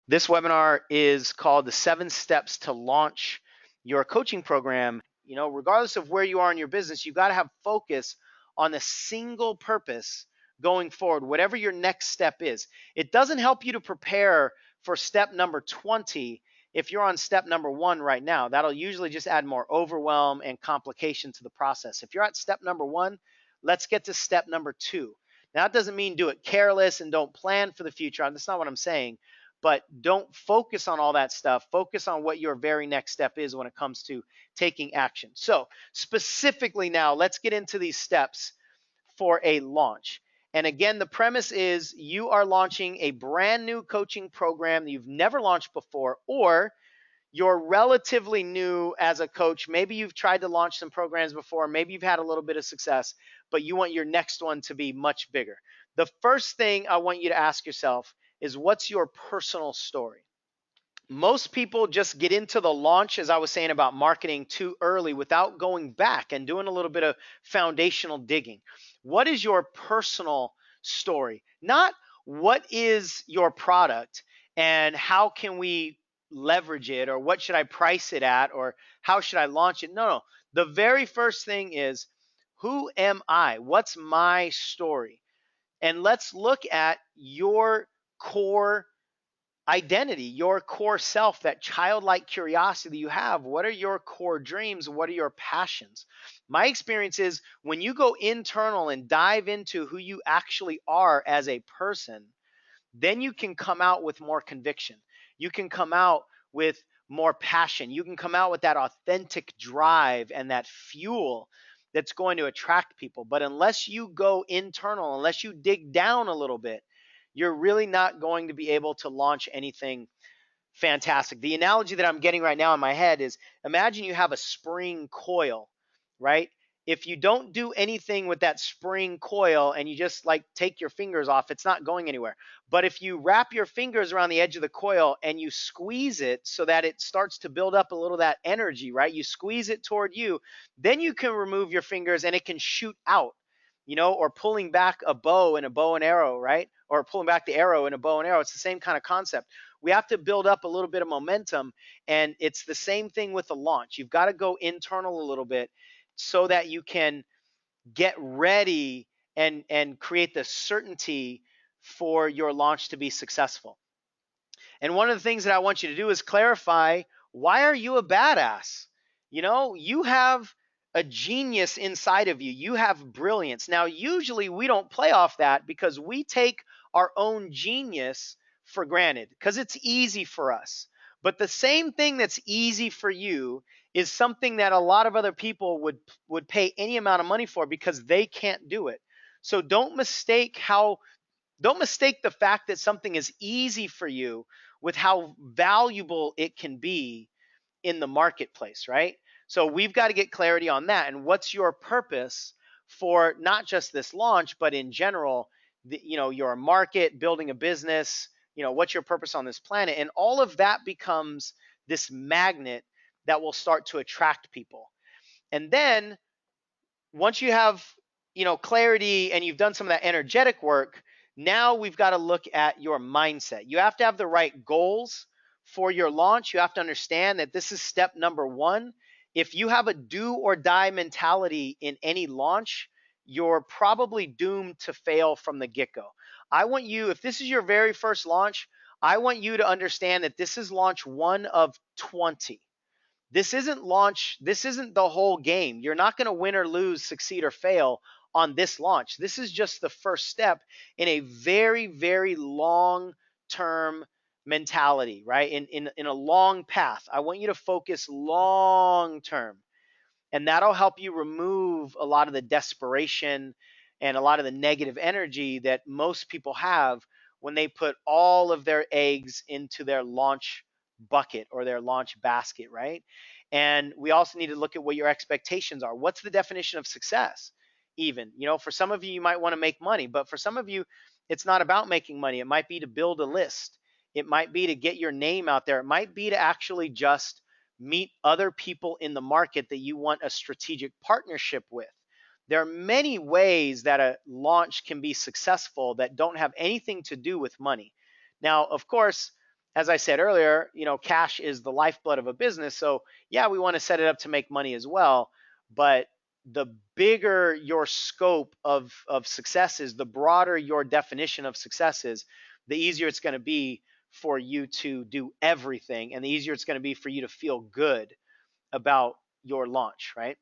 This webinar is called the 7 Steps to Launch Your Coaching Program. Regardless of where you are in your business, you got to have focus on a single purpose going forward, whatever your next step is. It doesn't help you to prepare for step number 20 if you're on step number 1 right now. That'll usually just add more overwhelm and complication to the process. If you're at step number 1, let's get to step number 2. Now, that doesn't mean do it careless and don't plan for the future. That's not what I'm saying. But don't focus on all that stuff. Focus on what your very next step is when it comes to taking action. So specifically now, let's get into these steps for a launch. And again, the premise is you are launching a brand new coaching program that you've never launched before, or you're relatively new as a coach. Maybe you've tried to launch some programs before. Maybe you've had a little bit of success, but you want your next one to be much bigger. The first thing I want you to ask yourself is, what's your personal story? Most people just get into the launch, as I was saying about marketing, too early without going back and doing a little bit of foundational digging. What is your personal story? Not what is your product and how can we leverage it, or what should I price it at, or how should I launch it? No. The very first thing is, who am I? What's my story? And let's look at your core identity, your core self, that childlike curiosity you have. What are your core dreams? What are your passions? My experience is when you go internal and dive into who you actually are as a person, then you can come out with more conviction. You can come out with more passion. You can come out with that authentic drive and that fuel that's going to attract people. But unless you go internal, unless you dig down a little bit, you're really not going to be able to launch anything fantastic. The analogy that I'm getting right now in my head is, imagine you have a spring coil, right? If you don't do anything with that spring coil and you just like take your fingers off, it's not going anywhere. But if you wrap your fingers around the edge of the coil and you squeeze it so that it starts to build up a little of that energy, right? You squeeze it toward you, then you can remove your fingers and it can shoot out, or pulling back a bow in a bow and arrow, right? Or pulling back the arrow in a bow and arrow. It's the same kind of concept. We have to build up a little bit of momentum, and it's the same thing with the launch. You've got to go internal a little bit so that you can get ready and create the certainty for your launch to be successful. And one of the things that I want you to do is clarify, why are you a badass? You have a genius inside of you. You have brilliance. Now, usually we don't play off that because we take our own genius for granted because it's easy for us. But the same thing that's easy for you is something that a lot of other people would pay any amount of money for because they can't do it. So don't mistake the fact that something is easy for you with how valuable it can be in the marketplace, right? So we've got to get clarity on that. And what's your purpose for not just this launch, but in general, your market, building a business, what's your purpose on this planet? And all of that becomes this magnet that will start to attract people. And then once you have, clarity and you've done some of that energetic work, now we've got to look at your mindset. You have to have the right goals for your launch. You have to understand that this is step number 1. If you have a do or die mentality in any launch, you're probably doomed to fail from the get-go. I want you, if this is your very first launch, I want you to understand that this is launch 1 of 20. This isn't the whole game. You're not going to win or lose, succeed or fail on this launch. This is just the first step in a very, very long term mentality, right? In a long path. I want you to focus long term. And that'll help you remove a lot of the desperation and a lot of the negative energy that most people have when they put all of their eggs into their launch bucket or their launch basket, right? And we also need to look at what your expectations are. What's the definition of success? Even, for some of you, you might want to make money, but for some of you, it's not about making money. It might be to build a list. It might be to get your name out there. It might be to actually just meet other people in the market that you want a strategic partnership with. There are many ways that a launch can be successful that don't have anything to do with money. Now, of course, as I said earlier, cash is the lifeblood of a business. So yeah, we want to set it up to make money as well. But the bigger your scope of success is, the broader your definition of success is, the easier it's going to be for you to do everything, and the easier it's going to be for you to feel good about your launch, right?